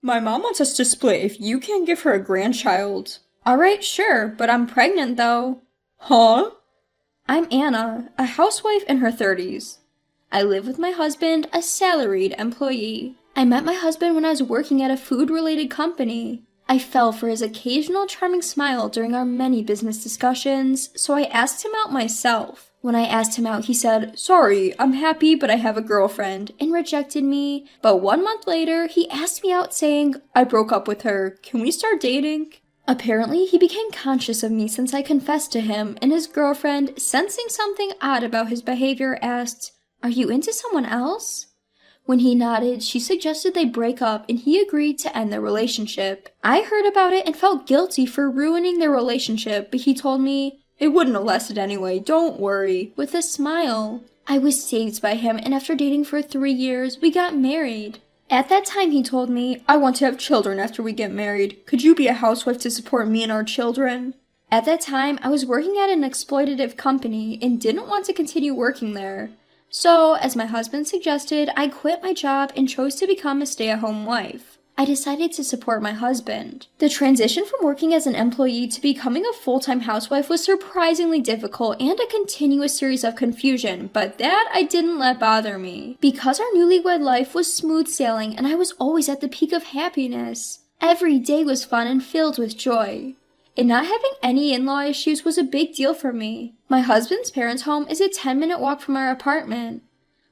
My mom wants us to split if you can't give her a grandchild. Alright, sure, but I'm pregnant though. Huh? I'm Anna, a housewife in her 30s. I live with my husband, a salaried employee. I met my husband when I was working at a food-related company. I fell for his occasional charming smile during our many business discussions, so I asked him out myself. When I asked him out, he said, "Sorry, I'm happy, but I have a girlfriend," and rejected me. But 1 month later, he asked me out saying, "I broke up with her. Can we start dating?" Apparently, he became conscious of me since I confessed to him, and his girlfriend, sensing something odd about his behavior, asked, "Are you into someone else?" When he nodded, she suggested they break up, and he agreed to end their relationship. I heard about it and felt guilty for ruining their relationship, but he told me, "It wouldn't have lasted anyway, don't worry," with a smile. I was saved by him, and after dating for 3 years, we got married. At that time, he told me, "I want to have children after we get married. Could you be a housewife to support me and our children?" At that time, I was working at an exploitative company and didn't want to continue working there. So, as my husband suggested, I quit my job and chose to become a stay-at-home wife. I decided to support my husband. The transition from working as an employee to becoming a full-time housewife was surprisingly difficult and a continuous series of confusion, but that I didn't let bother me. Because our newlywed life was smooth sailing and I was always at the peak of happiness. Every day was fun and filled with joy. And not having any in-law issues was a big deal for me. My husband's parents' home is a 10-minute walk from our apartment.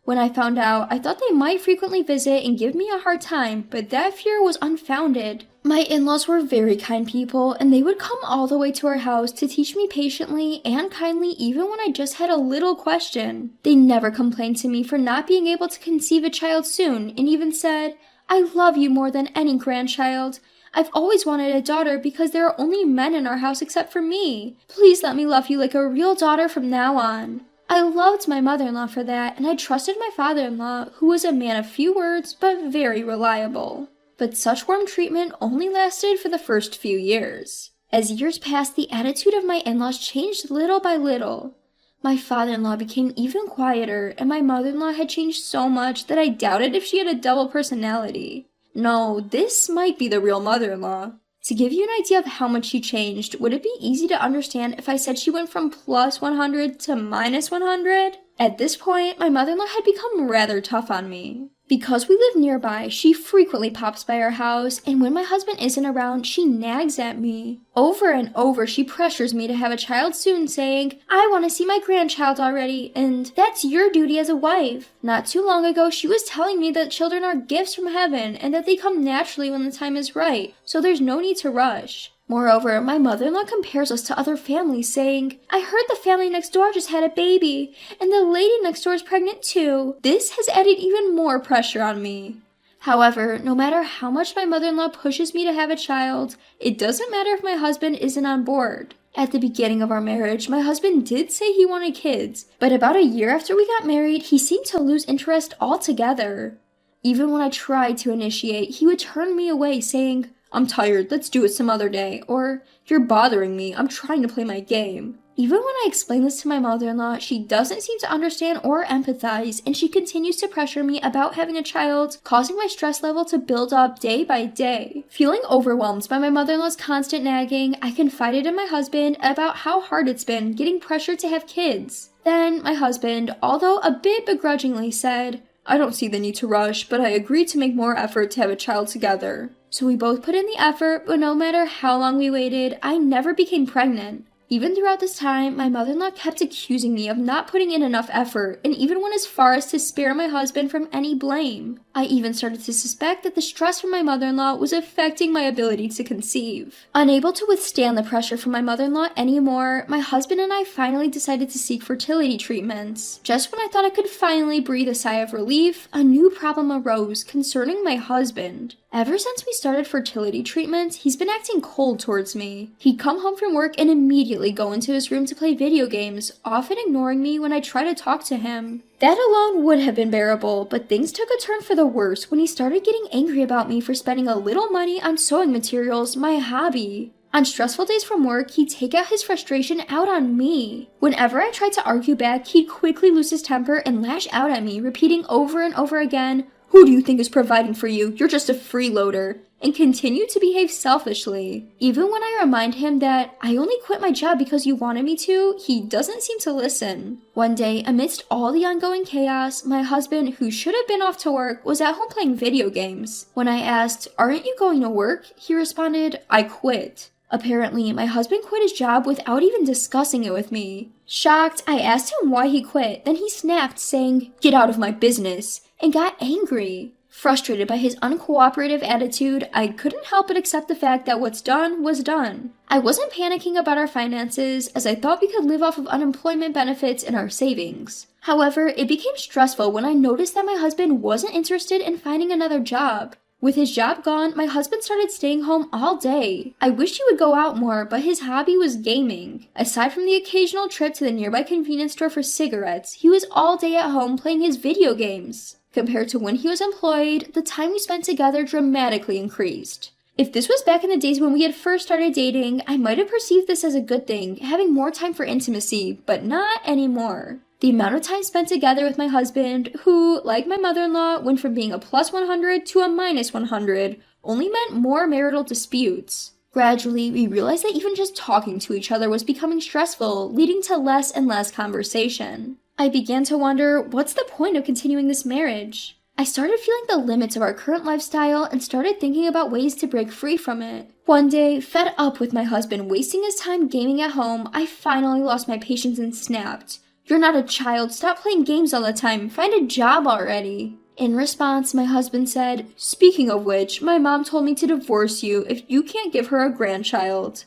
When I found out, I thought they might frequently visit and give me a hard time, but that fear was unfounded. My in-laws were very kind people, and they would come all the way to our house to teach me patiently and kindly even when I just had a little question. They never complained to me for not being able to conceive a child soon, and even said, "I love you more than any grandchild. I've always wanted a daughter because there are only men in our house except for me. Please let me love you like a real daughter from now on." I loved my mother-in-law for that, and I trusted my father-in-law, who was a man of few words but very reliable. But such warm treatment only lasted for the first few years. As years passed, the attitude of my in-laws changed little by little. My father-in-law became even quieter, and my mother-in-law had changed so much that I doubted if she had a double personality. No, this might be the real mother-in-law. To give you an idea of how much she changed, would it be easy to understand if I said she went from plus 100 to minus 100? At this point, my mother-in-law had become rather tough on me. Because we live nearby, she frequently pops by our house, and when my husband isn't around, she nags at me. Over and over, she pressures me to have a child soon, saying, "I want to see my grandchild already, and that's your duty as a wife." Not too long ago, she was telling me that children are gifts from heaven, and that they come naturally when the time is right, so there's no need to rush. Moreover, my mother-in-law compares us to other families, saying, "I heard the family next door just had a baby, and the lady next door is pregnant too." This has added even more pressure on me. However, no matter how much my mother-in-law pushes me to have a child, it doesn't matter if my husband isn't on board. At the beginning of our marriage, my husband did say he wanted kids, but about a year after we got married, he seemed to lose interest altogether. Even when I tried to initiate, he would turn me away, saying, "I'm tired, let's do it some other day," or, "You're bothering me, I'm trying to play my game." Even when I explain this to my mother-in-law, she doesn't seem to understand or empathize, and she continues to pressure me about having a child, causing my stress level to build up day by day. Feeling overwhelmed by my mother-in-law's constant nagging, I confided in my husband about how hard it's been getting pressured to have kids. Then, my husband, although a bit begrudgingly, said, "I don't see the need to rush, but I agreed to make more effort to have a child together." So we both put in the effort, but no matter how long we waited, I never became pregnant. Even throughout this time, my mother-in-law kept accusing me of not putting in enough effort, and even went as far as to spare my husband from any blame. I even started to suspect that the stress from my mother-in-law was affecting my ability to conceive. Unable to withstand the pressure from my mother-in-law anymore, my husband and I finally decided to seek fertility treatments. Just when I thought I could finally breathe a sigh of relief, a new problem arose concerning my husband. Ever since we started fertility treatments, he's been acting cold towards me. He'd come home from work and immediately go into his room to play video games, often ignoring me when I try to talk to him. That alone would have been bearable, but things took a turn for the worse when he started getting angry about me for spending a little money on sewing materials, my hobby. On stressful days from work, he'd take out his frustration out on me. Whenever I tried to argue back, he'd quickly lose his temper and lash out at me, repeating over and over again, Who do you think is providing for you? You're just a freeloader," and continued to behave selfishly. Even when I remind him that I only quit my job because you wanted me to, he doesn't seem to listen. One day, amidst all the ongoing chaos, my husband, who should have been off to work, was at home playing video games. When I asked, "Aren't you going to work?" he responded, "I quit." Apparently, my husband quit his job without even discussing it with me. Shocked, I asked him why he quit, then he snapped, saying, "Get out of my business," and got angry. Frustrated by his uncooperative attitude, I couldn't help but accept the fact that what's done was done. I wasn't panicking about our finances, as I thought we could live off of unemployment benefits and our savings. However, it became stressful when I noticed that my husband wasn't interested in finding another job. With his job gone, my husband started staying home all day. I wished he would go out more, but his hobby was gaming. Aside from the occasional trip to the nearby convenience store for cigarettes, he was all day at home playing his video games. Compared to when he was employed, the time we spent together dramatically increased. If this was back in the days when we had first started dating, I might have perceived this as a good thing, having more time for intimacy, but not anymore. The amount of time spent together with my husband, who, like my mother-in-law, went from being a plus 100 to a minus 100, only meant more marital disputes. Gradually, we realized that even just talking to each other was becoming stressful, leading to less and less conversation. I began to wonder, what's the point of continuing this marriage? I started feeling the limits of our current lifestyle and started thinking about ways to break free from it. One day, fed up with my husband wasting his time gaming at home, I finally lost my patience and snapped, "You're not a child, stop playing games all the time, find a job already." In response, my husband said, "Speaking of which, my mom told me to divorce you if you can't give her a grandchild."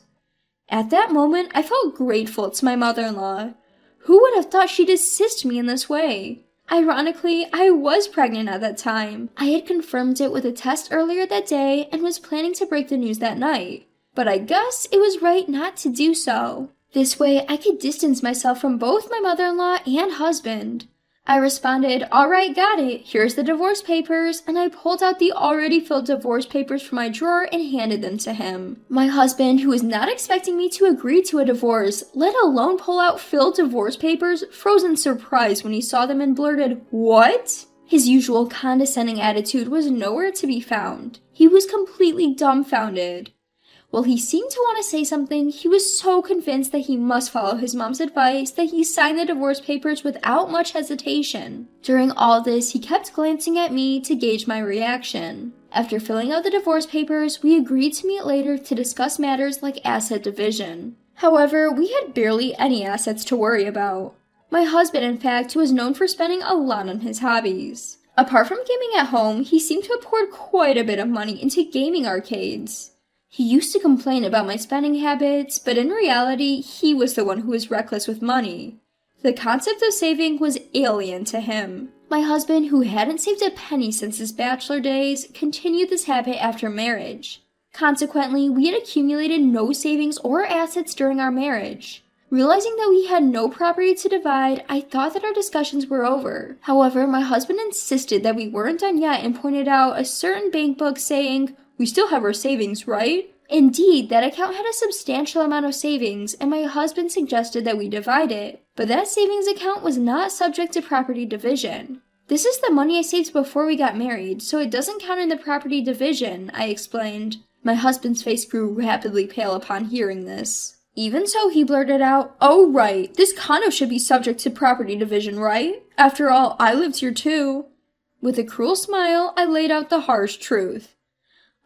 At that moment, I felt grateful to my mother-in-law. Who would have thought she'd assist me in this way? Ironically, I was pregnant at that time. I had confirmed it with a test earlier that day and was planning to break the news that night. But I guess it was right not to do so. This way, I could distance myself from both my mother-in-law and husband. I responded, "All right, got it. Here's the divorce papers," and I pulled out the already filled divorce papers from my drawer and handed them to him. My husband, who was not expecting me to agree to a divorce, let alone pull out filled divorce papers, froze in surprise when he saw them and blurted, "What?" His usual condescending attitude was nowhere to be found. He was completely dumbfounded. While he seemed to want to say something, he was so convinced that he must follow his mom's advice that he signed the divorce papers without much hesitation. During all this, he kept glancing at me to gauge my reaction. After filling out the divorce papers, we agreed to meet later to discuss matters like asset division. However, we had barely any assets to worry about. My husband, in fact, was known for spending a lot on his hobbies. Apart from gaming at home, he seemed to have poured quite a bit of money into gaming arcades. He used to complain about my spending habits, but in reality, he was the one who was reckless with money. The concept of saving was alien to him. My husband, who hadn't saved a penny since his bachelor days, continued this habit after marriage. Consequently, we had accumulated no savings or assets during our marriage. Realizing that we had no property to divide, I thought that our discussions were over. However, my husband insisted that we weren't done yet and pointed out a certain bank book saying, "We still have our savings, right?" Indeed, that account had a substantial amount of savings, and my husband suggested that we divide it. But that savings account was not subject to property division. "This is the money I saved before we got married, so it doesn't count in the property division," I explained. My husband's face grew rapidly pale upon hearing this. Even so, he blurted out, "Oh right, this condo should be subject to property division, right? After all, I lived here too." With a cruel smile, I laid out the harsh truth.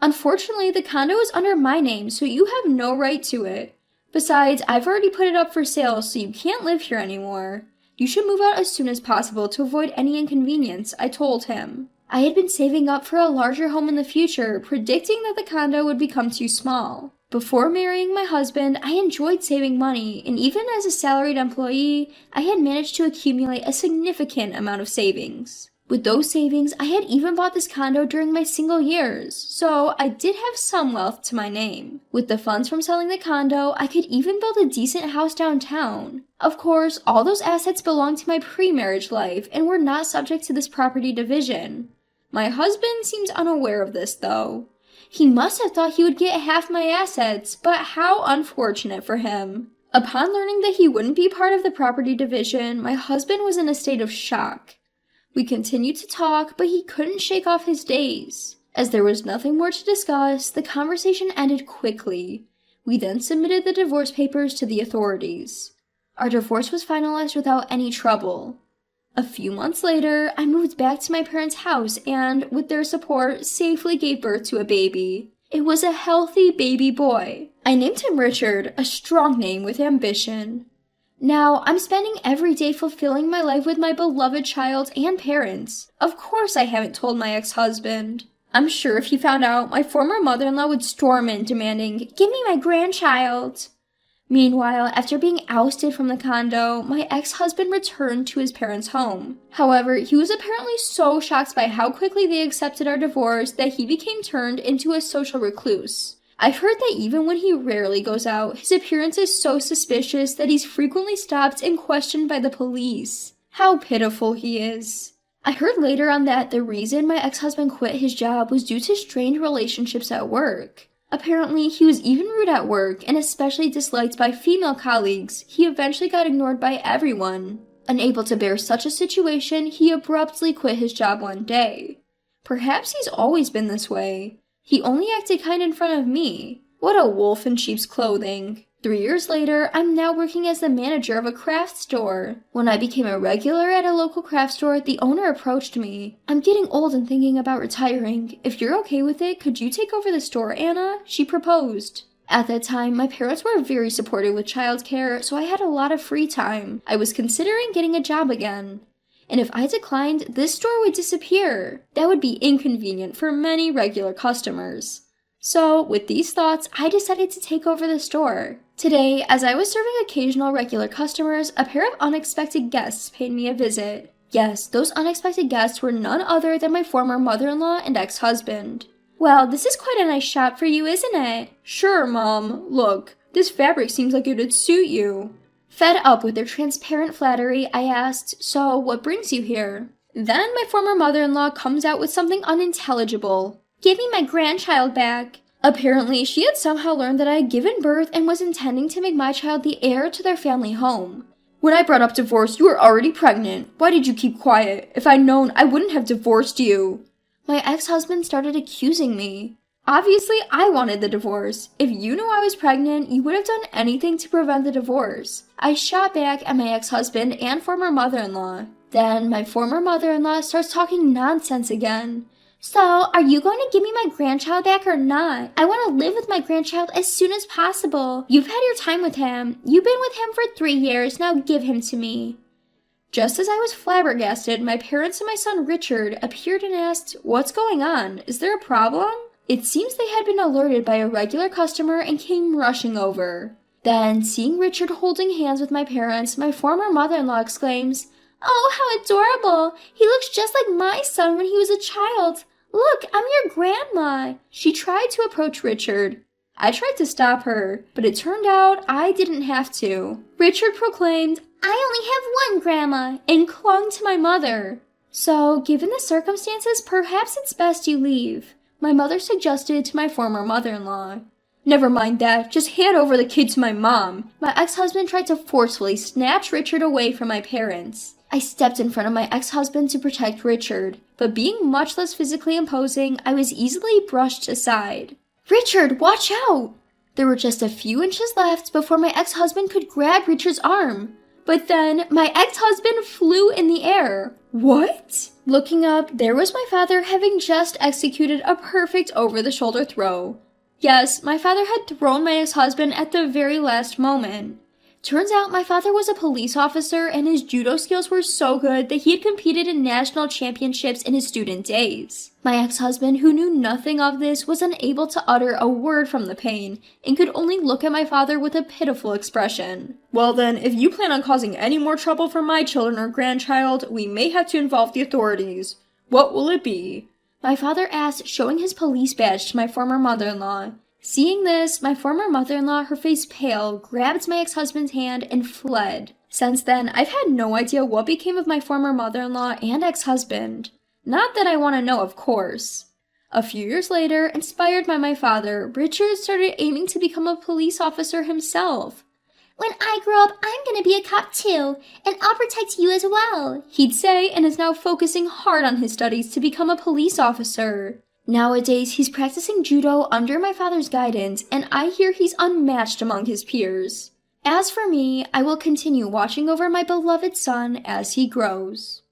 "Unfortunately, the condo is under my name, so you have no right to it. Besides, I've already put it up for sale, so you can't live here anymore. You should move out as soon as possible to avoid any inconvenience," I told him. I had been saving up for a larger home in the future, predicting that the condo would become too small. Before marrying my husband, I enjoyed saving money, and even as a salaried employee, I had managed to accumulate a significant amount of savings. With those savings, I had even bought this condo during my single years, so I did have some wealth to my name. With the funds from selling the condo, I could even build a decent house downtown. Of course, all those assets belonged to my pre-marriage life and were not subject to this property division. My husband seems unaware of this, though. He must have thought he would get half my assets, but how unfortunate for him. Upon learning that he wouldn't be part of the property division, my husband was in a state of shock. We continued to talk, but he couldn't shake off his daze. As there was nothing more to discuss, the conversation ended quickly. We then submitted the divorce papers to the authorities. Our divorce was finalized without any trouble. A few months later, I moved back to my parents' house and, with their support, safely gave birth to a baby. It was a healthy baby boy. I named him Richard, a strong name with ambition. Now, I'm spending every day fulfilling my life with my beloved child and parents. Of course I haven't told my ex-husband. I'm sure if he found out, my former mother-in-law would storm in demanding, "Give me my grandchild." Meanwhile, after being ousted from the condo, my ex-husband returned to his parents' home. However, he was apparently so shocked by how quickly they accepted our divorce that he became turned into a social recluse. I've heard that even when he rarely goes out, his appearance is so suspicious that he's frequently stopped and questioned by the police. How pitiful he is. I heard later on that the reason my ex-husband quit his job was due to strained relationships at work. Apparently, he was even rude at work and especially disliked by female colleagues. He eventually got ignored by everyone. Unable to bear such a situation, he abruptly quit his job one day. Perhaps he's always been this way. He only acted kind in front of me. What a wolf in sheep's clothing. 3 years later, I'm now working as the manager of a craft store. When I became a regular at a local craft store, the owner approached me. "I'm getting old and thinking about retiring. If you're okay with it, could you take over the store, Anna?" she proposed. At that time, my parents were very supportive with childcare, so I had a lot of free time. I was considering getting a job again. And if I declined, this store would disappear. That would be inconvenient for many regular customers. So, with these thoughts, I decided to take over the store. Today, as I was serving occasional regular customers, a pair of unexpected guests paid me a visit. Yes, those unexpected guests were none other than my former mother-in-law and ex-husband. "Well, this is quite a nice shop for you, isn't it?" "Sure, Mom. Look, this fabric seems like it'd suit you." Fed up with their transparent flattery, I asked, "So, what brings you here?" Then my former mother-in-law comes out with something unintelligible. "Give me my grandchild back." Apparently, she had somehow learned that I had given birth and was intending to make my child the heir to their family home. "When I brought up divorce, you were already pregnant. Why did you keep quiet? If I'd known, I wouldn't have divorced you." My ex-husband started accusing me. Obviously, I wanted the divorce. If you knew I was pregnant, you would have done anything to prevent the divorce. I shot back at my ex-husband and former mother-in-law. Then, my former mother-in-law starts talking nonsense again. "So, are you going to give me my grandchild back or not? I want to live with my grandchild as soon as possible. You've had your time with him. You've been with him for 3 years, now give him to me." Just as I was flabbergasted, my parents and my son Richard appeared and asked, "What's going on? Is there a problem?" It seems they had been alerted by a regular customer and came rushing over. Then, seeing Richard holding hands with my parents, my former mother-in-law exclaims, "Oh, how adorable! He looks just like my son when he was a child. Look, I'm your grandma." She tried to approach Richard. I tried to stop her, but it turned out I didn't have to. Richard proclaimed, "I only have one grandma," and clung to my mother. "So, given the circumstances, perhaps it's best you leave," my mother suggested to my former mother-in-law. "Never mind that, just hand over the kid to my mom." My ex-husband tried to forcefully snatch Richard away from my parents. I stepped in front of my ex-husband to protect Richard, but being much less physically imposing, I was easily brushed aside. "Richard, watch out!" There were just a few inches left before my ex-husband could grab Richard's arm. But then, my ex-husband flew in the air. What? Looking up, there was my father having just executed a perfect over-the-shoulder throw. Yes, my father had thrown my ex-husband at the very last moment. Turns out my father was a police officer and his judo skills were so good that he had competed in national championships in his student days. My ex-husband, who knew nothing of this, was unable to utter a word from the pain and could only look at my father with a pitiful expression. "Well then, if you plan on causing any more trouble for my children or grandchild, we may have to involve the authorities. What will it be?" My father asked, showing his police badge to my former mother-in-law. Seeing this, my former mother-in-law, her face pale, grabbed my ex-husband's hand and fled. Since then, I've had no idea what became of my former mother-in-law and ex-husband. Not that I want to know, of course. A few years later, inspired by my father, Richard started aiming to become a police officer himself. When I grow up, I'm gonna be a cop too, and I'll protect you as well, he'd say, and is now focusing hard on his studies to become a police officer. Nowadays, he's practicing judo under my father's guidance, and I hear he's unmatched among his peers. As for me, I will continue watching over my beloved son as he grows.